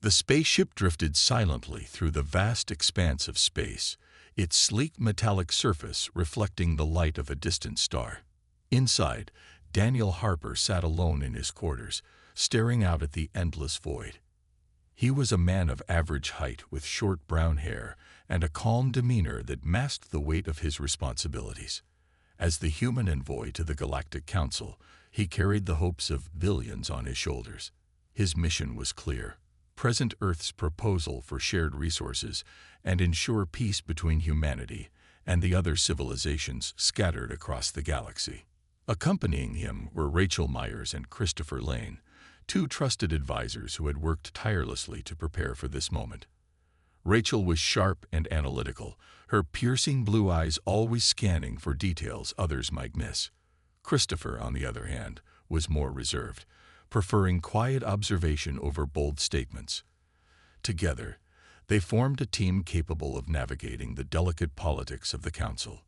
The spaceship drifted silently through the vast expanse of space, its sleek metallic surface reflecting the light of a distant star. Inside, Daniel Harper sat alone in his quarters, staring out at the endless void. He was a man of average height with short brown hair and a calm demeanor that masked the weight of his responsibilities. As the human envoy to the Galactic Council, he carried the hopes of billions on his shoulders. His mission was clear: present Earth's proposal for shared resources and ensure peace between humanity and the other civilizations scattered across the galaxy. Accompanying him were Rachel Myers and Christopher Lane, two trusted advisors who had worked tirelessly to prepare for this moment. Rachel was sharp and analytical, her piercing blue eyes always scanning for details others might miss. Christopher, on the other hand, was more reserved, preferring quiet observation over bold statements. Together, they formed a team capable of navigating the delicate politics of the Council.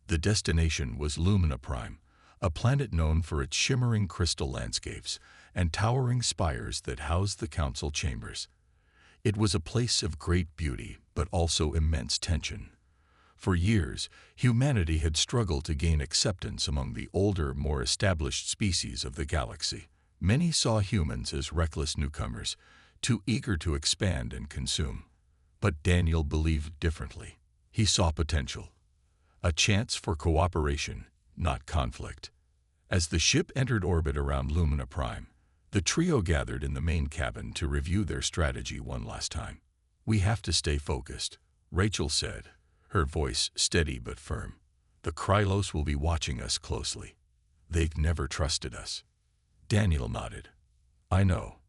The destination was Lumina Prime, a planet known for its shimmering crystal landscapes and towering spires that housed the Council chambers. It was a place of great beauty, but also immense tension. For years, humanity had struggled to gain acceptance among the older, more established species of the galaxy. Many saw humans as reckless newcomers, too eager to expand and consume. But Daniel believed differently. He saw potential, a chance for cooperation, not conflict. As the ship entered orbit around Lumina Prime, the trio gathered in the main cabin to review their strategy one last time. "We have to stay focused," Rachel said, her voice steady but firm. "The Krylos will be watching us closely. They've never trusted us." Daniel nodded. "I know,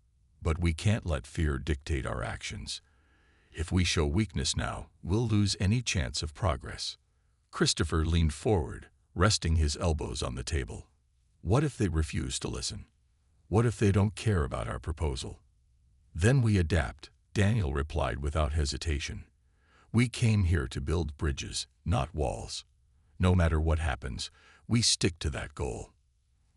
but we can't let fear dictate our actions. If we show weakness now, we'll lose any chance of progress." Christopher leaned forward, resting his elbows on the table. "What if they refuse to listen? What if they don't care about our proposal?" "Then we adapt," Daniel replied without hesitation. "We came here to build bridges, not walls. No matter what happens, we stick to that goal."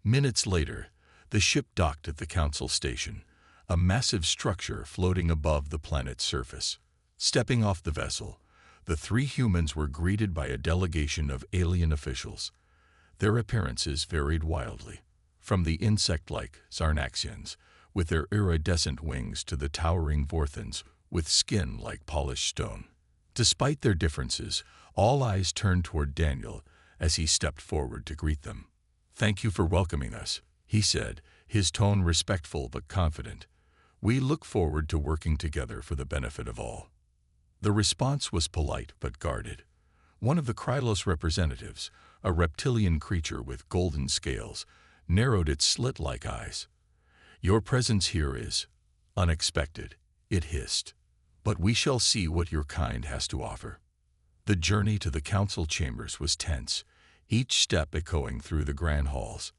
Minutes later, the ship docked at the Council station, a massive structure floating above the planet's surface. Stepping off the vessel, the three humans were greeted by a delegation of alien officials. Their appearances varied wildly, from the insect-like Sarnaxians, with their iridescent wings, to the towering Vorthans, with skin like polished stone. Despite their differences, all eyes turned toward Daniel as he stepped forward to greet them. "Thank you for welcoming us," he said, his tone respectful but confident. "We look forward to working together for the benefit of all." The response was polite but guarded. One of the Krylos representatives, a reptilian creature with golden scales, narrowed its slit-like eyes. "Your presence here is unexpected," it hissed, "but we shall see what your kind has to offer." The journey to the Council chambers was tense, each step echoing through the grand halls.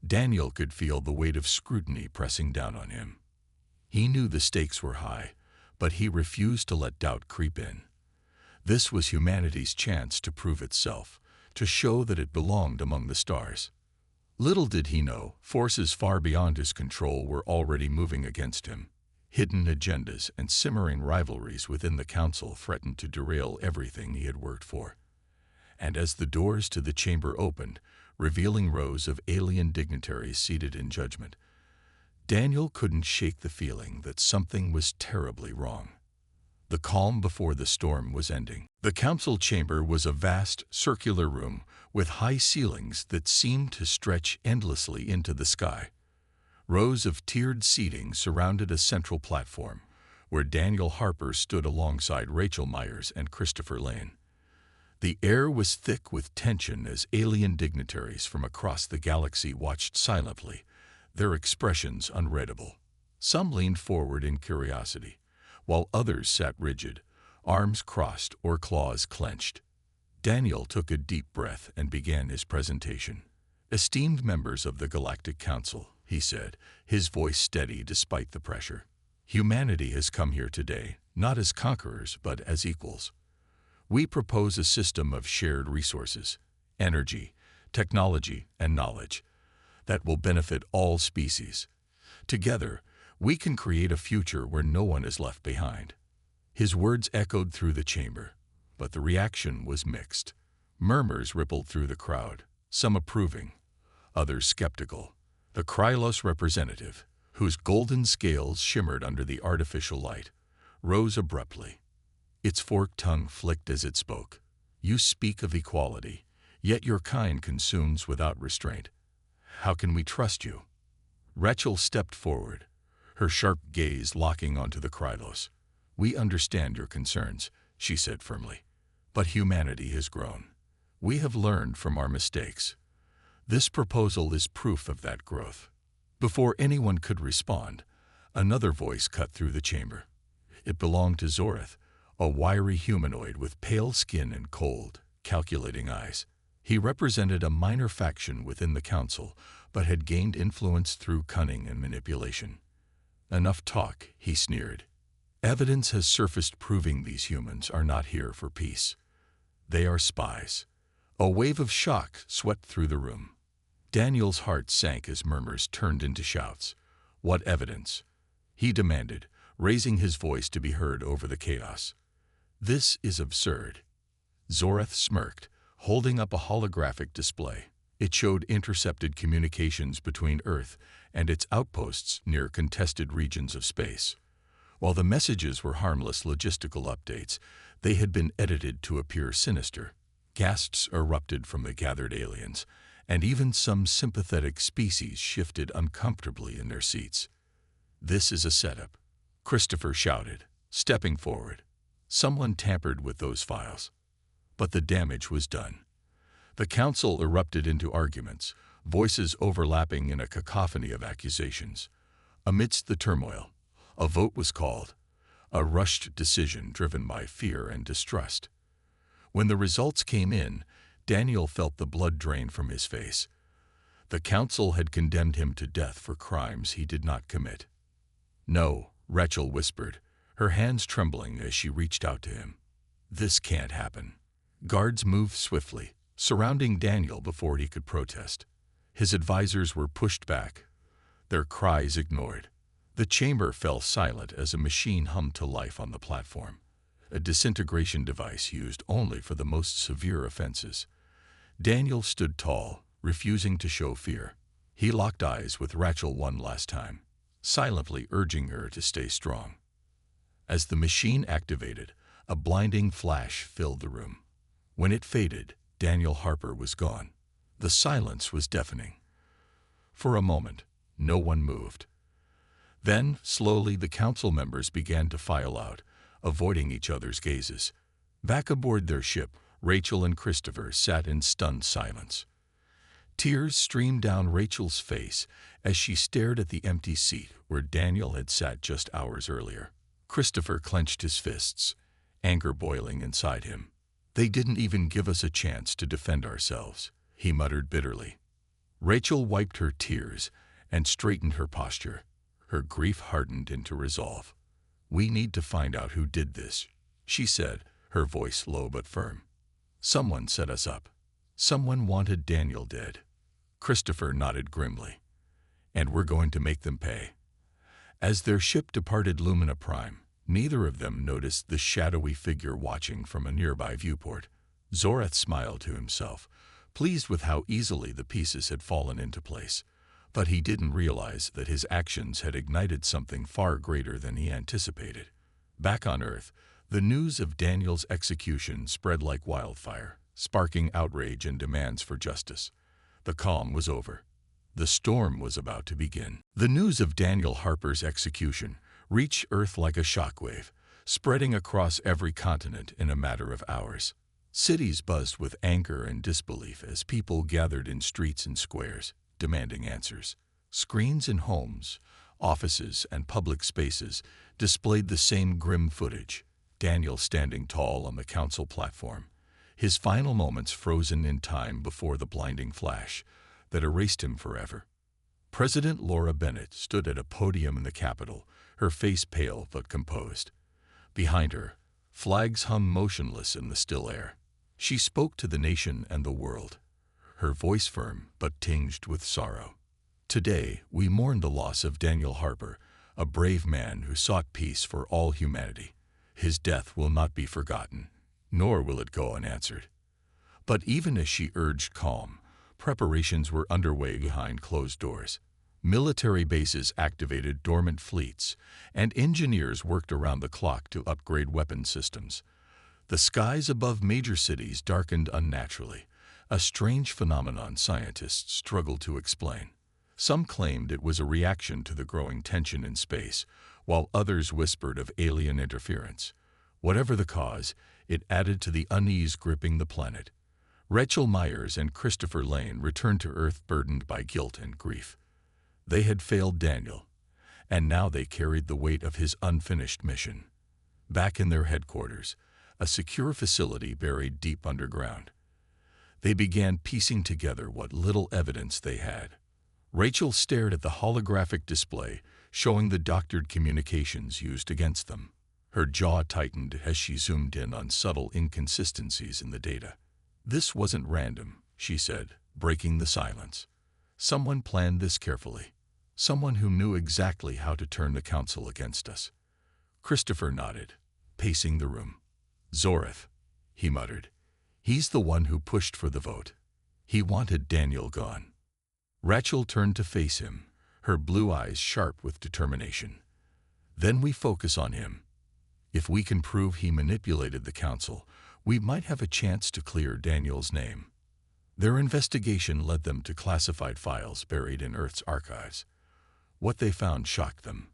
Daniel could feel the weight of scrutiny pressing down on him. He knew the stakes were high, but he refused to let doubt creep in. This was humanity's chance to prove itself, to show that it belonged among the stars. Little did he know, forces far beyond his control were already moving against him. Hidden agendas and simmering rivalries within the Council threatened to derail everything he had worked for. And as the doors to the chamber opened, revealing rows of alien dignitaries seated in judgment, Daniel couldn't shake the feeling that something was terribly wrong. The calm before the storm was ending. The Council chamber was a vast, circular room with high ceilings that seemed to stretch endlessly into the sky. Rows of tiered seating surrounded a central platform, where Daniel Harper stood alongside Rachel Myers and Christopher Lane. The air was thick with tension as alien dignitaries from across the galaxy watched silently, their expressions unreadable. Some leaned forward in curiosity, while others sat rigid, arms crossed or claws clenched. Daniel took a deep breath and began his presentation. "Esteemed members of the Galactic Council," he said, his voice steady despite the pressure. "Humanity has come here today, not as conquerors, but as equals. We propose a system of shared resources, energy, technology, and knowledge that will benefit all species. Together, We can create a future where no one is left behind." His words echoed through the chamber, but the reaction was mixed. Murmurs rippled through the crowd, some approving, others skeptical. The Krylos representative, whose golden scales shimmered under the artificial light, rose abruptly. Its forked tongue flicked as it spoke. "You speak of equality, yet your kind consumes without restraint. How can we trust you?" Rachel stepped forward, her sharp gaze locking onto the Krylos. "We understand your concerns," she said firmly, "but humanity has grown. We have learned from our mistakes. This proposal is proof of that growth." Before anyone could respond, another voice cut through the chamber. It belonged to Zorath, a wiry humanoid with pale skin and cold, calculating eyes. He represented a minor faction within the council, but had gained influence through cunning and manipulation. "Enough talk," he sneered. "Evidence has surfaced proving these humans are not here for peace. They are spies." A wave of shock swept through the room. Daniel's heart sank as murmurs turned into shouts. "What evidence?" he demanded, raising his voice to be heard over the chaos. "This is absurd." Zorath smirked, holding up a holographic display. It showed intercepted communications between Earth and its outposts near contested regions of space. While the messages were harmless logistical updates, they had been edited to appear sinister. Gasps erupted from the gathered aliens, and even some sympathetic species shifted uncomfortably in their seats. "This is a setup," Christopher shouted, stepping forward. "Someone tampered with those files." But the damage was done. The council erupted into arguments, voices overlapping in a cacophony of accusations. Amidst the turmoil, a vote was called, a rushed decision driven by fear and distrust. When the results came in, Daniel felt the blood drain from his face. The council had condemned him to death for crimes he did not commit. "No," Rachel whispered, her hands trembling as she reached out to him. "This can't happen." Guards moved swiftly, surrounding Daniel before he could protest. His advisors were pushed back, their cries ignored. The chamber fell silent as a machine hummed to life on the platform, a disintegration device used only for the most severe offenses. Daniel stood tall, refusing to show fear. He locked eyes with Rachel one last time, silently urging her to stay strong. As the machine activated, a blinding flash filled the room. When it faded, Daniel Harper was gone. The silence was deafening. For a moment, no one moved. Then, slowly, the council members began to file out, avoiding each other's gazes. Back aboard their ship, Rachel and Christopher sat in stunned silence. Tears streamed down Rachel's face as she stared at the empty seat where Daniel had sat just hours earlier. Christopher clenched his fists, anger boiling inside him. "They didn't even give us a chance to defend ourselves," he muttered bitterly. Rachel wiped her tears and straightened her posture. Her grief hardened into resolve. "We need to find out who did this," she said, her voice low but firm. "Someone set us up. Someone wanted Daniel dead." Christopher nodded grimly. "And we're going to make them pay." As their ship departed Lumina Prime, neither of them noticed the shadowy figure watching from a nearby viewport. Zorath smiled to himself, pleased with how easily the pieces had fallen into place. But he didn't realize that his actions had ignited something far greater than he anticipated. Back on Earth, the news of Daniel's execution spread like wildfire, sparking outrage and demands for justice. The calm was over. The storm was about to begin. The news of Daniel Harper's execution reached Earth like a shockwave, spreading across every continent in a matter of hours. Cities buzzed with anger and disbelief as people gathered in streets and squares, demanding answers. Screens in homes, offices, and public spaces displayed the same grim footage. Daniel standing tall on the council platform, his final moments frozen in time before the blinding flash that erased him forever. President Laura Bennett stood at a podium in the Capitol, her face pale but composed. Behind her, flags hung motionless in the still air. She spoke to the nation and the world, her voice firm but tinged with sorrow. "Today, we mourn the loss of Daniel Harper, a brave man who sought peace for all humanity. His death will not be forgotten, nor will it go unanswered. But even as she urged calm, preparations were underway behind closed doors. Military bases activated dormant fleets, and engineers worked around the clock to upgrade weapon systems. The skies above major cities darkened unnaturally, a strange phenomenon scientists struggled to explain. Some claimed it was a reaction to the growing tension in space, while others whispered of alien interference. Whatever the cause, it added to the unease gripping the planet. Rachel Myers and Christopher Lane returned to Earth burdened by guilt and grief. They had failed Daniel, and now they carried the weight of his unfinished mission. Back in their headquarters, a secure facility buried deep underground, they began piecing together what little evidence they had. Rachel stared at the holographic display, showing the doctored communications used against them. Her jaw tightened as she zoomed in on subtle inconsistencies in the data. "This wasn't random," she said, breaking the silence. "Someone planned this carefully. Someone who knew exactly how to turn the council against us." Christopher nodded, pacing the room. "Zorath," he muttered. "He's the one who pushed for the vote. He wanted Daniel gone." Rachel turned to face him, her blue eyes sharp with determination. "Then we focus on him. If we can prove he manipulated the council, we might have a chance to clear Daniel's name." Their investigation led them to classified files buried in Earth's archives. What they found shocked them.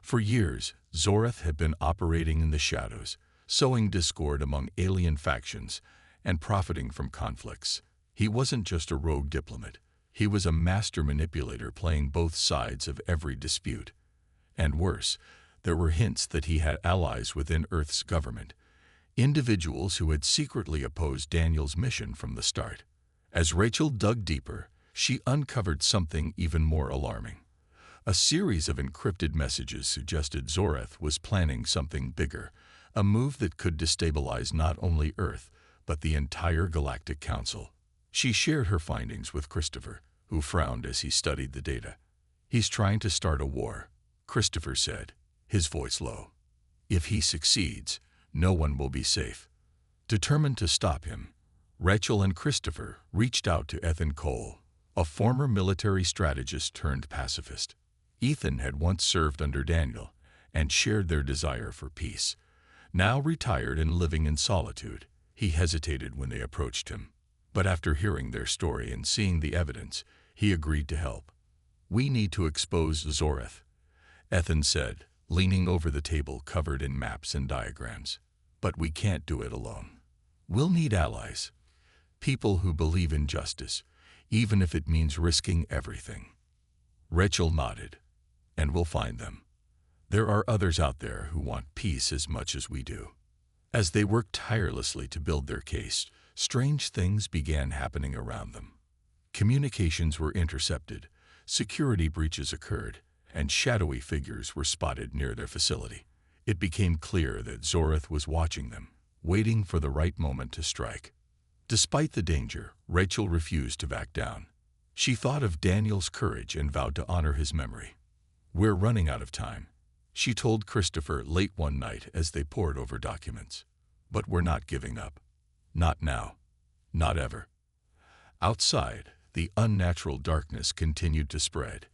For years, Zorath had been operating in the shadows, sowing discord among alien factions and profiting from conflicts. He wasn't just a rogue diplomat. He was a master manipulator playing both sides of every dispute. And worse, there were hints that he had allies within Earth's government, individuals who had secretly opposed Daniel's mission from the start. As Rachel dug deeper, she uncovered something even more alarming. A series of encrypted messages suggested Zorath was planning something bigger, a move that could destabilize not only Earth, but the entire Galactic Council. She shared her findings with Christopher, who frowned as he studied the data. "He's trying to start a war," Christopher said, his voice low. "If he succeeds, no one will be safe." Determined to stop him, Rachel and Christopher reached out to Ethan Cole, a former military strategist turned pacifist. Ethan had once served under Daniel and shared their desire for peace. Now retired and living in solitude, he hesitated when they approached him. But after hearing their story and seeing the evidence, he agreed to help. "We need to expose Zorath," Ethan said, leaning over the table covered in maps and diagrams. "But we can't do it alone. We'll need allies, people who believe in justice, even if it means risking everything." Rachel nodded. "And we'll find them. There are others out there who want peace as much as we do." As they worked tirelessly to build their case, strange things began happening around them. Communications were intercepted, security breaches occurred, and shadowy figures were spotted near their facility. It became clear that Zorath was watching them, waiting for the right moment to strike. Despite the danger, Rachel refused to back down. She thought of Daniel's courage and vowed to honor his memory. "We're running out of time," she told Christopher late one night as they pored over documents. "But we're not giving up. Not now. Not ever." Outside, the unnatural darkness continued to spread,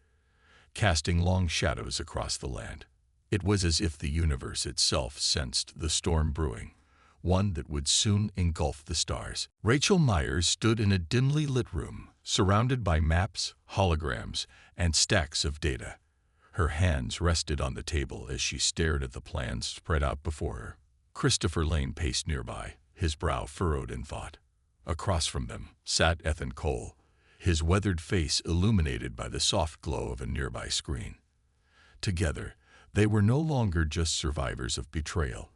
casting long shadows across the land. It was as if the universe itself sensed the storm brewing, one that would soon engulf the stars. Rachel Myers stood in a dimly lit room, surrounded by maps, holograms, and stacks of data. Her hands rested on the table as she stared at the plans spread out before her. Christopher Lane paced nearby, his brow furrowed in thought. Across from them sat Ethan Cole, his weathered face illuminated by the soft glow of a nearby screen. Together, they were no longer just survivors of betrayal.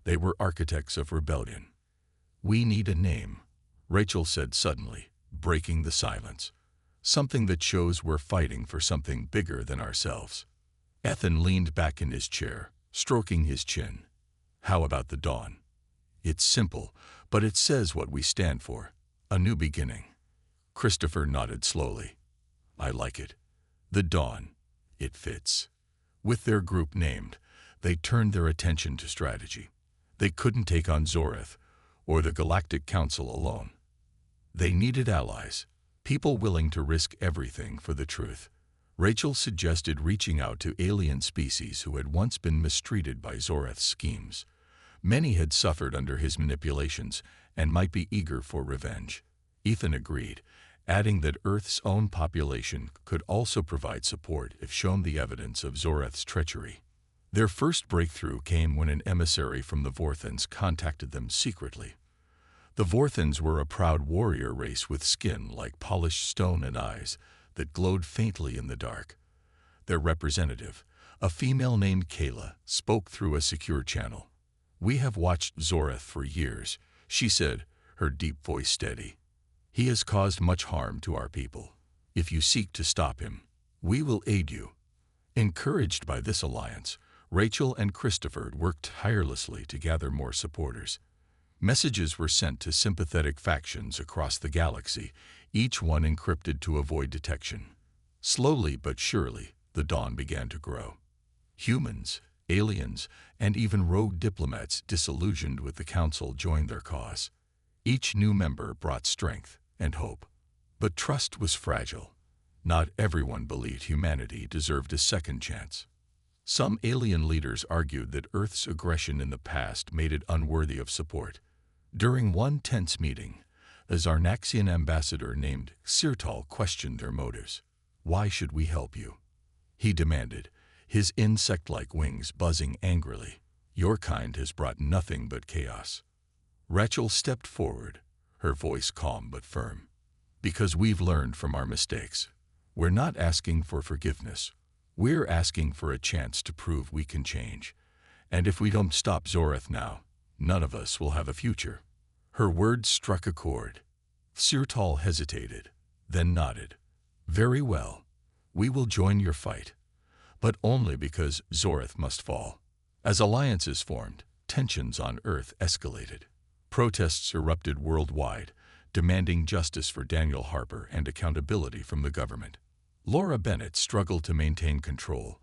They were architects of rebellion. "We need a name," Rachel said suddenly, breaking the silence. "Something that shows we're fighting for something bigger than ourselves." Ethan leaned back in his chair, stroking his chin. "How about the Dawn? It's simple, but it says what we stand for. A new beginning." Christopher nodded slowly. "I like it. The Dawn. It fits. With their group named, they turned their attention to strategy. They couldn't take on Zoreth or the Galactic Council alone. They needed allies, people willing to risk everything for the truth. Rachel suggested reaching out to alien species who had once been mistreated by Zoreth's schemes. Many had suffered under his manipulations and might be eager for revenge. Ethan agreed, adding that Earth's own population could also provide support if shown the evidence of Zoreth's treachery. Their first breakthrough came when an emissary from the Vorthans contacted them secretly. The Vorthans were a proud warrior race with skin like polished stone and eyes that glowed faintly in the dark. Their representative, a female named Kayla, spoke through a secure channel. "We have watched Zoreth for years," she said, her deep voice steady. "He has caused much harm to our people. If you seek to stop him, we will aid you." Encouraged by this alliance, Rachel and Christopher worked tirelessly to gather more supporters. Messages were sent to sympathetic factions across the galaxy, each one encrypted to avoid detection. Slowly but surely, the dawn began to grow. Humans, aliens, and even rogue diplomats disillusioned with the Council joined their cause. Each new member brought strength and hope. But trust was fragile. Not everyone believed humanity deserved a second chance. Some alien leaders argued that Earth's aggression in the past made it unworthy of support. During one tense meeting, a Zarnaxian ambassador named Sirtal questioned their motives. "Why should we help you?" he demanded, his insect-like wings buzzing angrily. "Your kind has brought nothing but chaos." Rachel stepped forward, her voice calm but firm. "Because we've learned from our mistakes. We're not asking for forgiveness. We're asking for a chance to prove we can change. And if we don't stop Zoreth now, none of us will have a future." Her words struck a chord. Sirtal hesitated, then nodded. "Very well. We will join your fight. But only because Zoreth must fall." As alliances formed, tensions on Earth escalated. Protests erupted worldwide, demanding justice for Daniel Harper and accountability from the government. Laura Bennett struggled to maintain control,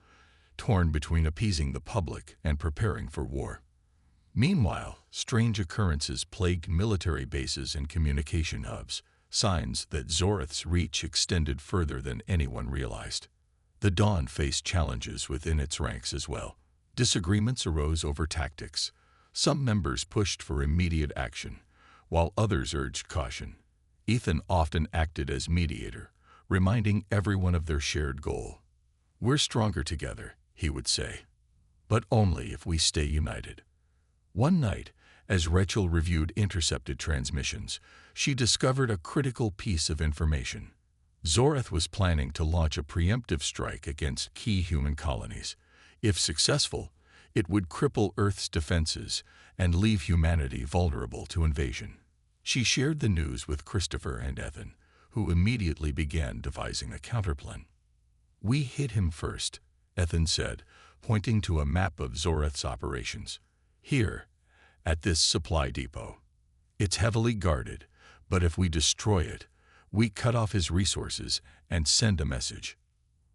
torn between appeasing the public and preparing for war. Meanwhile, strange occurrences plagued military bases and communication hubs, signs that Zoreth's reach extended further than anyone realized. The Dawn faced challenges within its ranks as well. Disagreements arose over tactics. Some members pushed for immediate action, while others urged caution. Ethan often acted as mediator, reminding everyone of their shared goal. "We're stronger together," he would say, "but only if we stay united." One night, as Rachel reviewed intercepted transmissions, she discovered a critical piece of information. Zoreth was planning to launch a preemptive strike against key human colonies. If successful, it would cripple Earth's defenses and leave humanity vulnerable to invasion. She shared the news with Christopher and Ethan, who immediately began devising a counterplan. "We hit him first," Ethan said, pointing to a map of Zoreth's operations. "Here, at this supply depot. It's heavily guarded, but if we destroy it, we cut off his resources and send a message."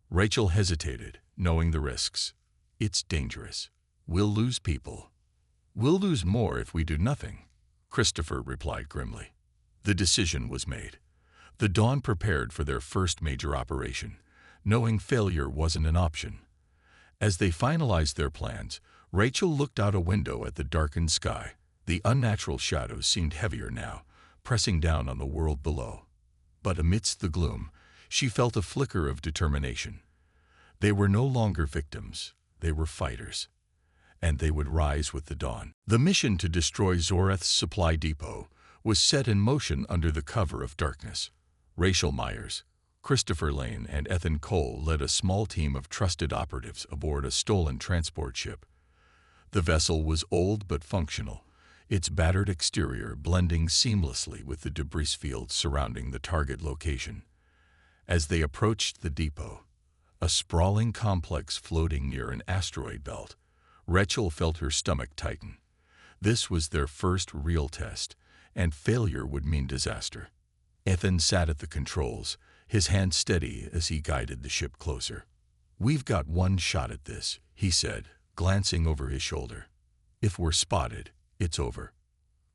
Rachel hesitated, knowing the risks. "It's dangerous. We'll lose people." "We'll lose more if we do nothing," Christopher replied grimly. The decision was made. The Dawn prepared for their first major operation, knowing failure wasn't an option. As they finalized their plans, Rachel looked out a window at the darkened sky. The unnatural shadows seemed heavier now, pressing down on the world below. But amidst the gloom, she felt a flicker of determination. They were no longer victims, they were fighters. And they would rise with the dawn. The mission to destroy Zoreth's supply depot was set in motion under the cover of darkness. Rachel Myers, Christopher Lane, and Ethan Cole led a small team of trusted operatives aboard a stolen transport ship. The vessel was old but functional, its battered exterior blending seamlessly with the debris fields surrounding the target location. As they approached the depot, a sprawling complex floating near an asteroid belt, Rachel felt her stomach tighten. This was their first real test, and failure would mean disaster. Ethan sat at the controls, his hand steady as he guided the ship closer. "We've got one shot at this," he said, glancing over his shoulder. "If we're spotted, it's over."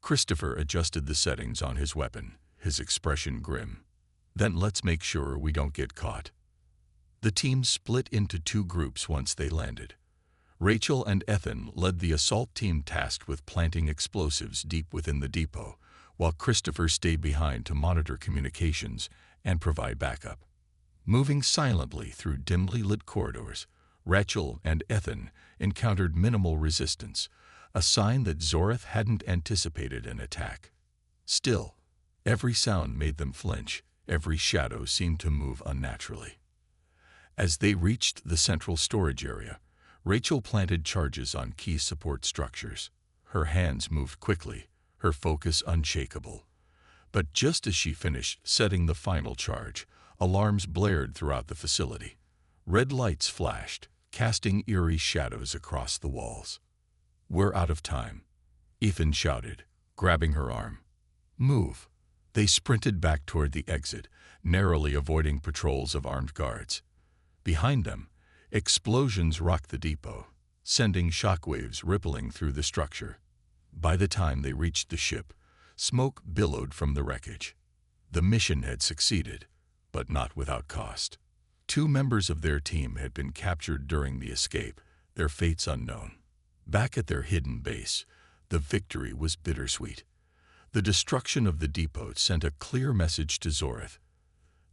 Christopher adjusted the settings on his weapon, his expression grim. "Then let's make sure we don't get caught." The team split into two groups once they landed. Rachel and Ethan led the assault team tasked with planting explosives deep within the depot, while Christopher stayed behind to monitor communications and provide backup. Moving silently through dimly lit corridors, Rachel and Ethan encountered minimal resistance, a sign that Zorath hadn't anticipated an attack. Still, every sound made them flinch, every shadow seemed to move unnaturally. As they reached the central storage area, Rachel planted charges on key support structures. Her hands moved quickly, her focus unshakable. But just as she finished setting the final charge, alarms blared throughout the facility. Red lights flashed, casting eerie shadows across the walls. "We're out of time," Ethan shouted, grabbing her arm. "Move." They sprinted back toward the exit, narrowly avoiding patrols of armed guards. Behind them, explosions rocked the depot, sending shockwaves rippling through the structure. By the time they reached the ship, smoke billowed from the wreckage. The mission had succeeded, but not without cost. Two members of their team had been captured during the escape, their fates unknown. Back at their hidden base, the victory was bittersweet. The destruction of the depot sent a clear message to Zorath.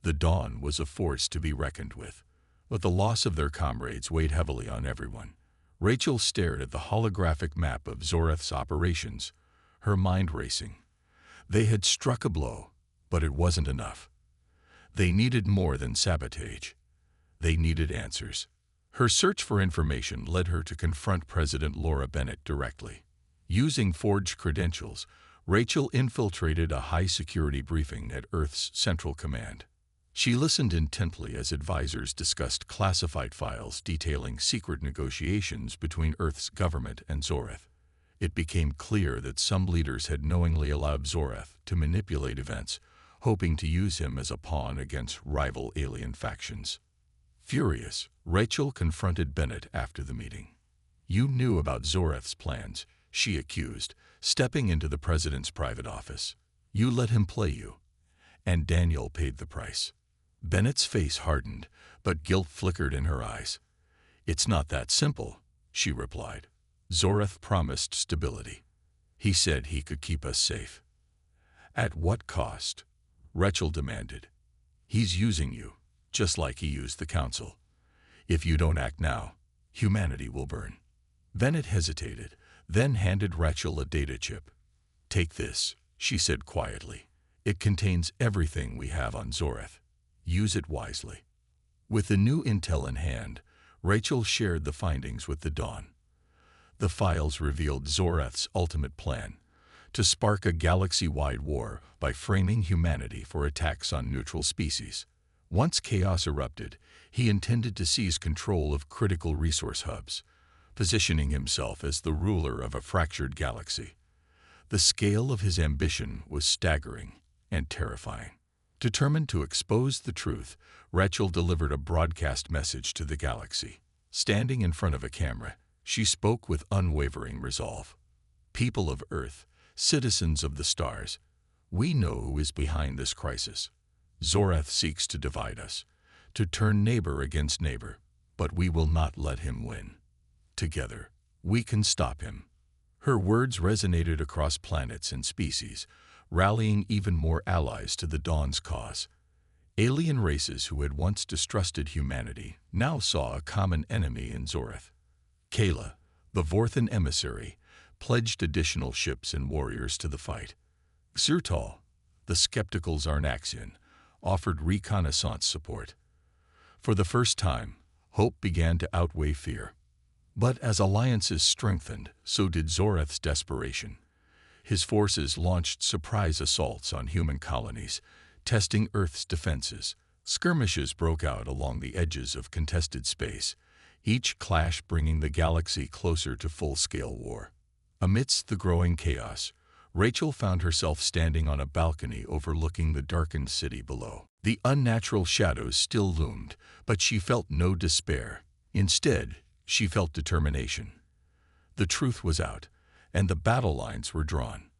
The Dawn was a force to be reckoned with, but the loss of their comrades weighed heavily on everyone. Rachel stared at the holographic map of Zorath's operations, her mind racing. They had struck a blow, but it wasn't enough. They needed more than sabotage. They needed answers. Her search for information led her to confront President Laura Bennett directly. Using forged credentials, Rachel infiltrated a high-security briefing at Earth's Central Command. She listened intently as advisors discussed classified files detailing secret negotiations between Earth's government and Zorath. It became clear that some leaders had knowingly allowed Zorath to manipulate events, hoping to use him as a pawn against rival alien factions. Furious, Rachel confronted Bennett after the meeting. "You knew about Zorath's plans," she accused, stepping into the president's private office. "You let him play you, and Daniel paid the price." Bennett's face hardened, but guilt flickered in her eyes. "It's not that simple," she replied. "Zorath promised stability. He said he could keep us safe." "At what cost?" Rachel demanded. "He's using you, just like he used the Council. If you don't act now, humanity will burn." Bennett hesitated, then handed Rachel a data chip. "Take this," she said quietly. "It contains everything we have on Zorath. Use it wisely." With the new intel in hand, Rachel shared the findings with the Dawn. The files revealed Zorath's ultimate plan: to spark a galaxy-wide war by framing humanity for attacks on neutral species. Once chaos erupted, he intended to seize control of critical resource hubs, positioning himself as the ruler of a fractured galaxy. The scale of his ambition was staggering and terrifying. Determined to expose the truth, Rachel delivered a broadcast message to the galaxy. Standing in front of a camera, she spoke with unwavering resolve. "People of Earth, citizens of the stars, we know who is behind this crisis. Zorath seeks to divide us, to turn neighbor against neighbor, but we will not let him win. Together, we can stop him." Her words resonated across planets and species, rallying even more allies to the Dawn's cause. Alien races who had once distrusted humanity now saw a common enemy in Zorath. Kayla, the Vorthan emissary, pledged additional ships and warriors to the fight. Xurtal, the skeptical Zarnaxian, offered reconnaissance support. For the first time, hope began to outweigh fear. But as alliances strengthened, so did Zorath's desperation. His forces launched surprise assaults on human colonies, testing Earth's defenses. Skirmishes broke out along the edges of contested space, each clash bringing the galaxy closer to full-scale war. Amidst the growing chaos, Rachel found herself standing on a balcony overlooking the darkened city below. The unnatural shadows still loomed, but she felt no despair. Instead, she felt determination. The truth was out, and the battle lines were drawn.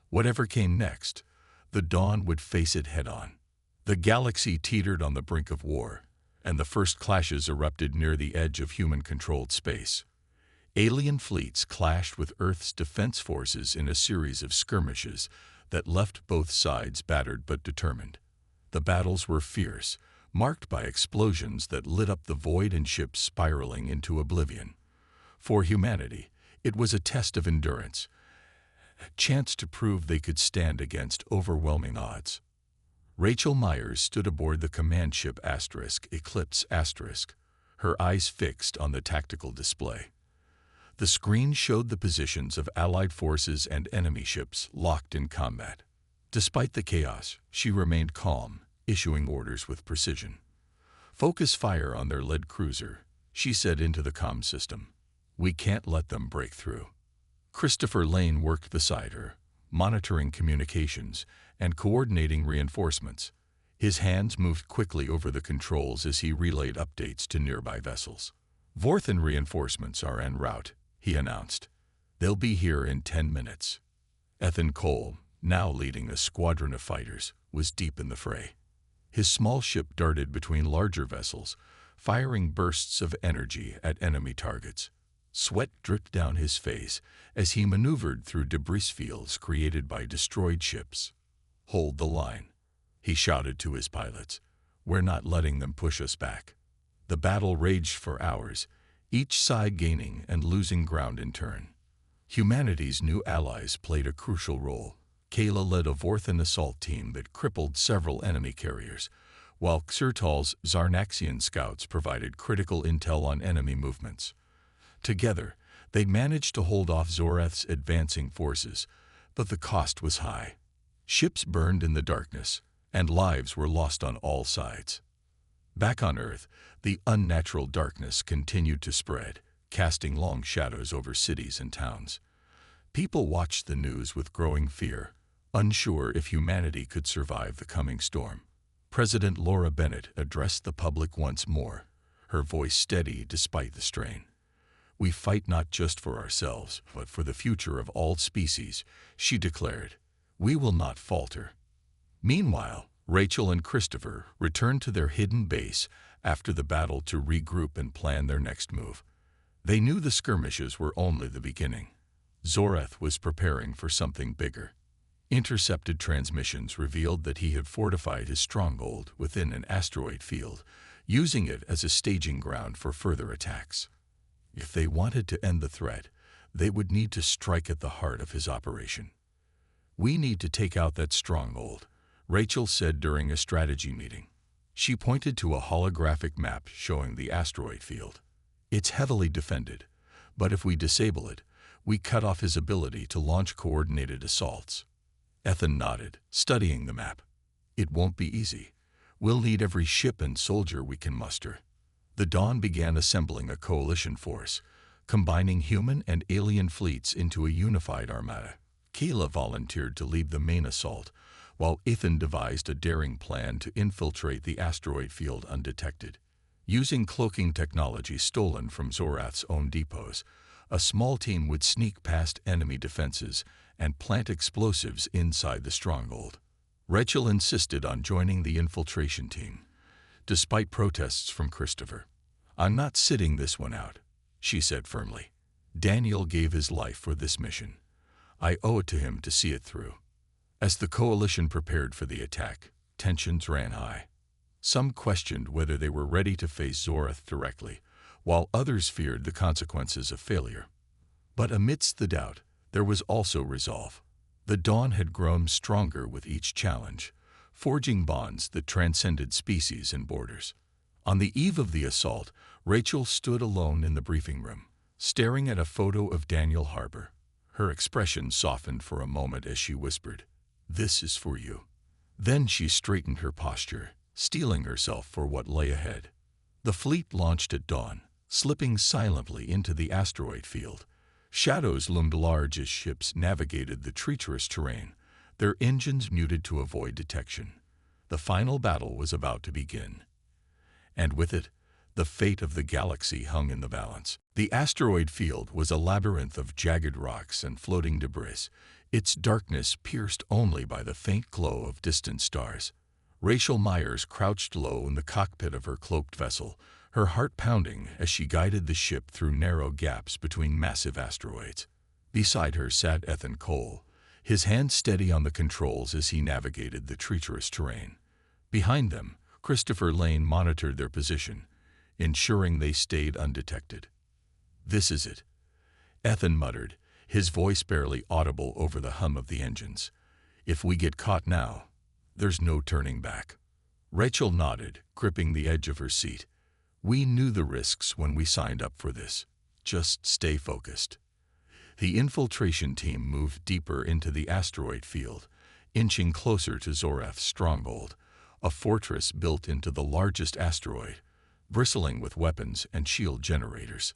Whatever came next, the Dawn would face it head-on. The galaxy teetered on the brink of war, and the first clashes erupted near the edge of human-controlled space. Alien fleets clashed with Earth's defense forces in a series of skirmishes that left both sides battered but determined. The battles were fierce, marked by explosions that lit up the void and ships spiraling into oblivion. For humanity, it was a test of endurance, a chance to prove they could stand against overwhelming odds. Rachel Myers stood aboard the command ship Eclipse *, her eyes fixed on the tactical display. The screen showed the positions of Allied forces and enemy ships locked in combat. Despite the chaos, she remained calm, issuing orders with precision. "Focus fire on their lead cruiser," she said into the comm system. "We can't let them break through." Christopher Lane worked beside her, monitoring communications and coordinating reinforcements. His hands moved quickly over the controls as he relayed updates to nearby vessels. "Vorthan reinforcements are en route," he announced. "They'll be here in 10 minutes. Ethan Cole, now leading a squadron of fighters, was deep in the fray. His small ship darted between larger vessels, firing bursts of energy at enemy targets. Sweat dripped down his face as he maneuvered through debris fields created by destroyed ships. "Hold the line," he shouted to his pilots. "We're not letting them push us back." The battle raged for hours, each side gaining and losing ground in turn. Humanity's new allies played a crucial role. Kayla led a Vorthan assault team that crippled several enemy carriers, while Xertal's Zarnaxian scouts provided critical intel on enemy movements. Together, they managed to hold off Zorath's advancing forces, but the cost was high. Ships burned in the darkness, and lives were lost on all sides. Back on Earth, the unnatural darkness continued to spread, casting long shadows over cities and towns. People watched the news with growing fear, unsure if humanity could survive the coming storm. President Laura Bennett addressed the public once more, her voice steady despite the strain. "We fight not just for ourselves, but for the future of all species," she declared. "We will not falter." Meanwhile, Rachel and Christopher returned to their hidden base after the battle to regroup and plan their next move. They knew the skirmishes were only the beginning. Zorath was preparing for something bigger. Intercepted transmissions revealed that he had fortified his stronghold within an asteroid field, using it as a staging ground for further attacks. If they wanted to end the threat, they would need to strike at the heart of his operation. "We need to take out that stronghold," Rachel said during a strategy meeting. She pointed to a holographic map showing the asteroid field. "It's heavily defended, but if we disable it, we cut off his ability to launch coordinated assaults." Ethan nodded, studying the map. "It won't be easy. We'll need every ship and soldier we can muster." The Dawn began assembling a coalition force, combining human and alien fleets into a unified armada. Kayla volunteered to lead the main assault, while Ethan devised a daring plan to infiltrate the asteroid field undetected. Using cloaking technology stolen from Zorath's own depots, a small team would sneak past enemy defenses and plant explosives inside the stronghold. Rachel insisted on joining the infiltration team, despite protests from Christopher. "I'm not sitting this one out," she said firmly. "Daniel gave his life for this mission. I owe it to him to see it through." As the coalition prepared for the attack, tensions ran high. Some questioned whether they were ready to face Zorath directly, while others feared the consequences of failure. But amidst the doubt, there was also resolve. The Dawn had grown stronger with each challenge, forging bonds that transcended species and borders. On the eve of the assault, Rachel stood alone in the briefing room, staring at a photo of Daniel Harbour. Her expression softened for a moment as she whispered, "This is for you." Then she straightened her posture, steeling herself for what lay ahead. The fleet launched at dawn, slipping silently into the asteroid field. Shadows loomed large as ships navigated the treacherous terrain, their engines muted to avoid detection. The final battle was about to begin. And with it, the fate of the galaxy hung in the balance. The asteroid field was a labyrinth of jagged rocks and floating debris, its darkness pierced only by the faint glow of distant stars. Rachel Myers crouched low in the cockpit of her cloaked vessel, her heart pounding as she guided the ship through narrow gaps between massive asteroids. Beside her sat Ethan Cole, his hand steady on the controls as he navigated the treacherous terrain. Behind them, Christopher Lane monitored their position, ensuring they stayed undetected. "This is it," Ethan muttered, his voice barely audible over the hum of the engines. "If we get caught now, there's no turning back." Rachel nodded, gripping the edge of her seat. "We knew the risks when we signed up for this. Just stay focused." The infiltration team moved deeper into the asteroid field, inching closer to Zorath's stronghold, a fortress built into the largest asteroid, bristling with weapons and shield generators.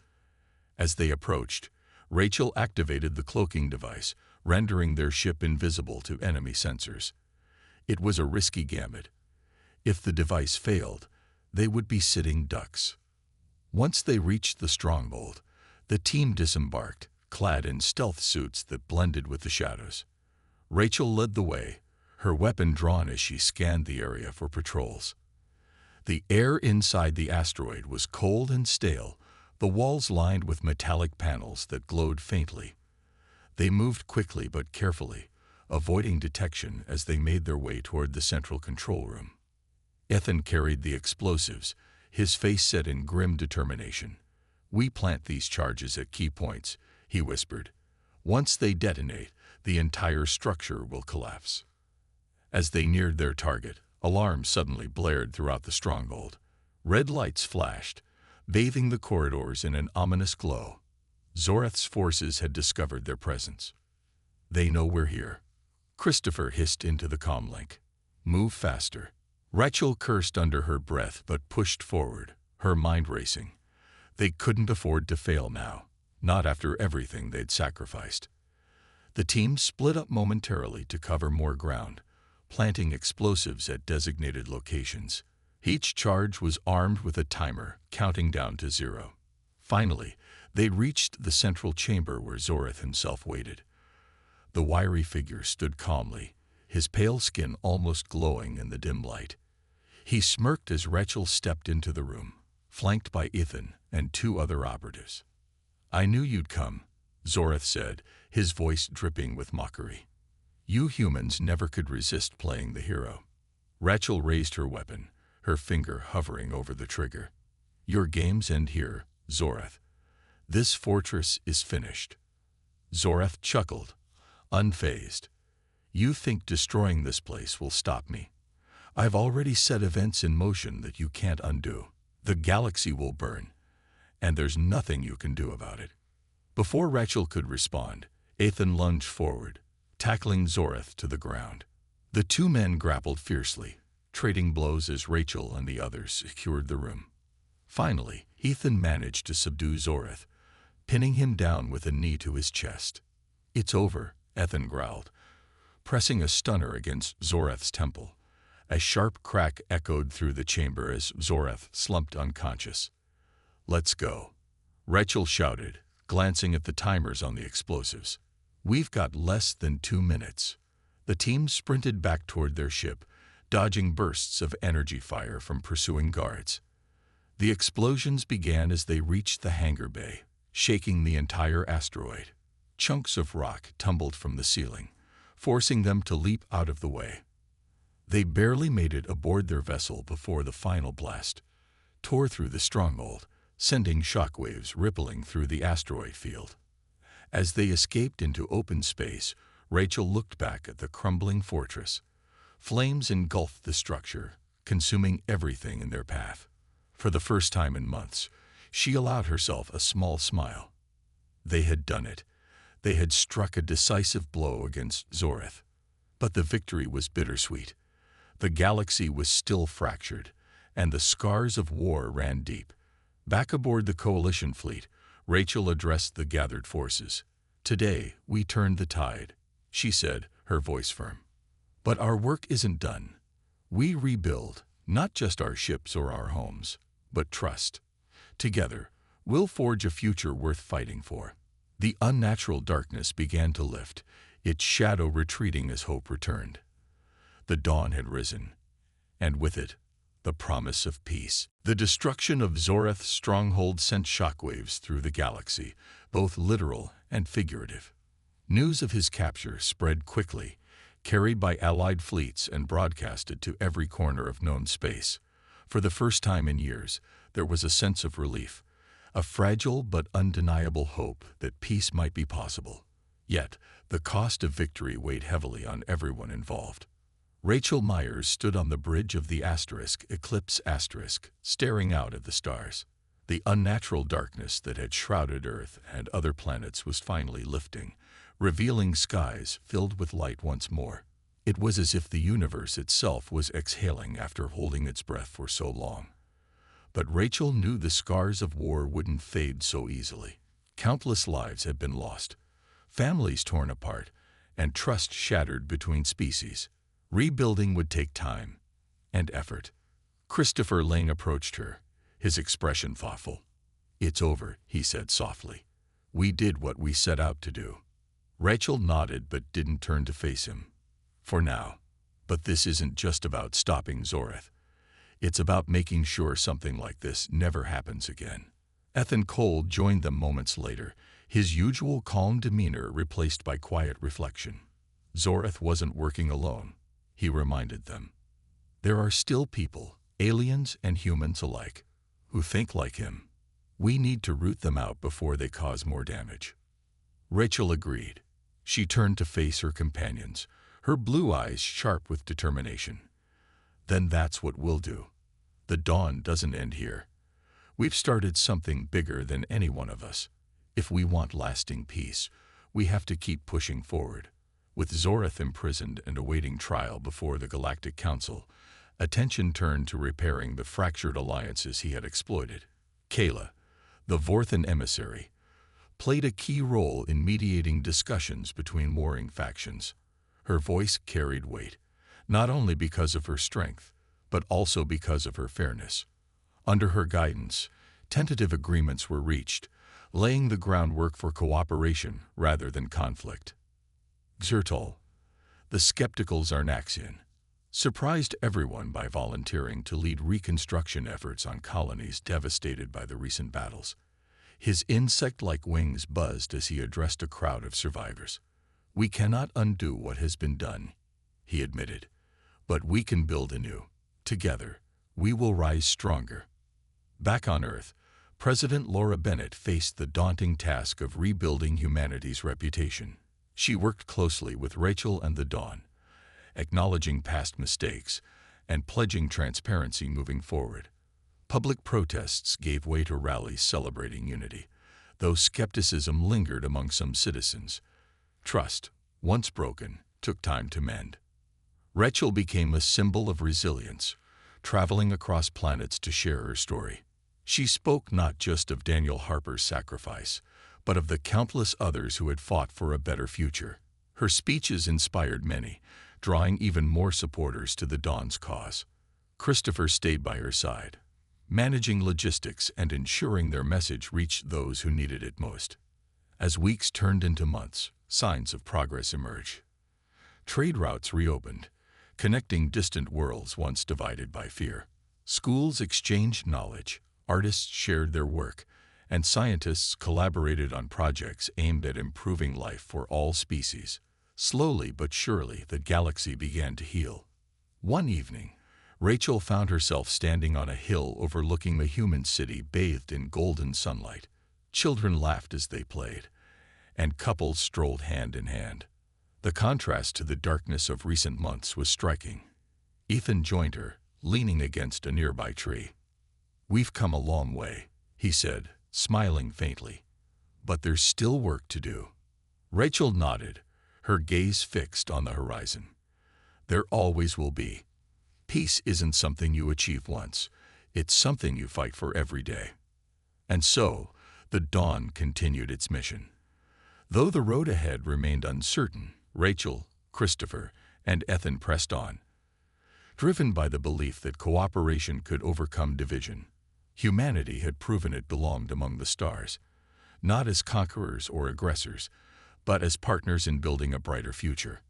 As they approached, Rachel activated the cloaking device, rendering their ship invisible to enemy sensors. It was a risky gambit. If the device failed, they would be sitting ducks. Once they reached the stronghold, the team disembarked, clad in stealth suits that blended with the shadows. Rachel led the way, her weapon drawn as she scanned the area for patrols. The air inside the asteroid was cold and stale, the walls lined with metallic panels that glowed faintly. They moved quickly but carefully, avoiding detection as they made their way toward the central control room. Ethan carried the explosives, his face set in grim determination. "We plant these charges at key points," he whispered. "Once they detonate, the entire structure will collapse." As they neared their target, alarms suddenly blared throughout the stronghold. Red lights flashed, bathing the corridors in an ominous glow. Zorath's forces had discovered their presence. "They know we're here," Christopher hissed into the comlink. "Move faster." Rachel cursed under her breath but pushed forward, her mind racing. They couldn't afford to fail now, not after everything they'd sacrificed. The team split up momentarily to cover more ground, planting explosives at designated locations. Each charge was armed with a timer, counting down to 0. Finally, they reached the central chamber where Zorath himself waited. The wiry figure stood calmly, his pale skin almost glowing in the dim light. He smirked as Rachel stepped into the room, flanked by Ethan and 2 other operatives. "I knew you'd come," Zorath said, his voice dripping with mockery. "You humans never could resist playing the hero." Rachel raised her weapon, her finger hovering over the trigger. "Your games end here, Zorath. This fortress is finished." Zorath chuckled, unfazed. "You think destroying this place will stop me? I've already set events in motion that you can't undo. The galaxy will burn, and there's nothing you can do about it." Before Rachel could respond, Ethan lunged forward, tackling Zorath to the ground. The 2 men grappled fiercely, trading blows as Rachel and the others secured the room. Finally, Ethan managed to subdue Zorath, pinning him down with a knee to his chest. "It's over," Ethan growled, pressing a stunner against Zorath's temple. A sharp crack echoed through the chamber as Zorath slumped unconscious. "Let's go," Rachel shouted, glancing at the timers on the explosives. "We've got less than 2 minutes." The team sprinted back toward their ship, dodging bursts of energy fire from pursuing guards. The explosions began as they reached the hangar bay, shaking the entire asteroid. Chunks of rock tumbled from the ceiling, forcing them to leap out of the way. They barely made it aboard their vessel before the final blast tore through the stronghold, sending shockwaves rippling through the asteroid field. As they escaped into open space, Rachel looked back at the crumbling fortress. Flames engulfed the structure, consuming everything in their path. For the first time in months, she allowed herself a small smile. They had done it. They had struck a decisive blow against Zorath. But the victory was bittersweet. The galaxy was still fractured, and the scars of war ran deep. Back aboard the coalition fleet, Rachel addressed the gathered forces. "Today, we turned the tide," she said, her voice firm. "But our work isn't done. We rebuild, not just our ships or our homes, but trust. Together, we'll forge a future worth fighting for. The unnatural darkness began to lift, its shadow retreating as hope returned. The dawn had risen, and with it, the promise of peace. The destruction of Zoreth's stronghold sent shockwaves through the galaxy, both literal and figurative. News of his capture spread quickly, carried by Allied fleets and broadcasted to every corner of known space. For the first time in years, there was a sense of relief, a fragile but undeniable hope that peace might be possible. Yet, the cost of victory weighed heavily on everyone involved. Rachel Myers stood on the bridge of the Eclipse staring out at the stars. The unnatural darkness that had shrouded Earth and other planets was finally lifting, revealing skies filled with light once more. It was as if the universe itself was exhaling after holding its breath for so long. But Rachel knew the scars of war wouldn't fade so easily. Countless lives had been lost, families torn apart, and trust shattered between species. Rebuilding would take time and effort. Christopher Lang approached her, his expression thoughtful. "It's over," he said softly. "We did what we set out to do." Rachel nodded but didn't turn to face him. "For now. But this isn't just about stopping Zoreth. It's about making sure something like this never happens again." Ethan Cole joined them moments later, his usual calm demeanor replaced by quiet reflection. Zoreth wasn't working alone, he reminded them. There are still people, aliens and humans alike, who think like him. We need to root them out before they cause more damage. Rachel agreed. She turned to face her companions, her blue eyes sharp with determination. "Then that's what we'll do. The dawn doesn't end here. We've started something bigger than any one of us. If we want lasting peace, we have to keep pushing forward." With Zoreth imprisoned and awaiting trial before the Galactic Council, attention turned to repairing the fractured alliances he had exploited. Kayla, the Vorthan emissary, played a key role in mediating discussions between warring factions. Her voice carried weight, not only because of her strength, but also because of her fairness. Under her guidance, tentative agreements were reached, laying the groundwork for cooperation rather than conflict. Xertol, the skeptical Zarnaxian, surprised everyone by volunteering to lead reconstruction efforts on colonies devastated by the recent battles. His insect-like wings buzzed as he addressed a crowd of survivors. "We cannot undo what has been done," he admitted, "but we can build anew. Together, we will rise stronger." Back on Earth, President Laura Bennett faced the daunting task of rebuilding humanity's reputation. She worked closely with Rachel and the Dawn, acknowledging past mistakes and pledging transparency moving forward. Public protests gave way to rallies celebrating unity, though skepticism lingered among some citizens. Trust, once broken, took time to mend. Rachel became a symbol of resilience, traveling across planets to share her story. She spoke not just of Daniel Harper's sacrifice, but of the countless others who had fought for a better future. Her speeches inspired many, drawing even more supporters to the Dawn's cause. Christopher stayed by her side, managing logistics and ensuring their message reached those who needed it most. As weeks turned into months, signs of progress emerged. Trade routes reopened, connecting distant worlds once divided by fear. Schools exchanged knowledge, artists shared their work, and scientists collaborated on projects aimed at improving life for all species. Slowly but surely, the galaxy began to heal. One evening, Rachel found herself standing on a hill overlooking the human city bathed in golden sunlight. Children laughed as they played, and couples strolled hand in hand. The contrast to the darkness of recent months was striking. Ethan joined her, leaning against a nearby tree. "We've come a long way," he said, smiling faintly. "But there's still work to do." Rachel nodded, her gaze fixed on the horizon. "There always will be. Peace isn't something you achieve once. It's something you fight for every day." And so, the Dawn continued its mission. Though the road ahead remained uncertain, Rachel, Christopher, and Ethan pressed on. Driven by the belief that cooperation could overcome division, humanity had proven it belonged among the stars, not as conquerors or aggressors, but as partners in building a brighter future.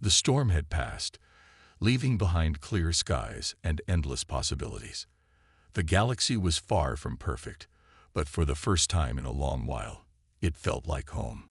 The storm had passed, leaving behind clear skies and endless possibilities. The galaxy was far from perfect, but for the first time in a long while, it felt like home.